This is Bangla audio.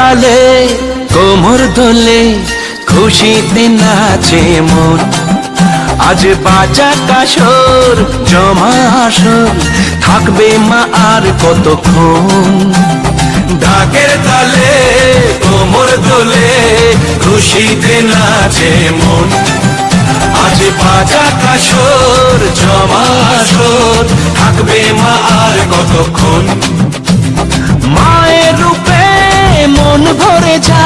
তালে কোমর দোলে খুশিতে নাচে মন। আজ বাজা কাসর জমা আসর থাকবে মা আর কতক্ষণ। ঢাকের তালে কোমর দোলে খুশিতে নাচে মন। আজ বাজা কাসর জমা আসর থাকবে মা আর কতক্ষণ। মায়ের রূপে মন ভরে যায়।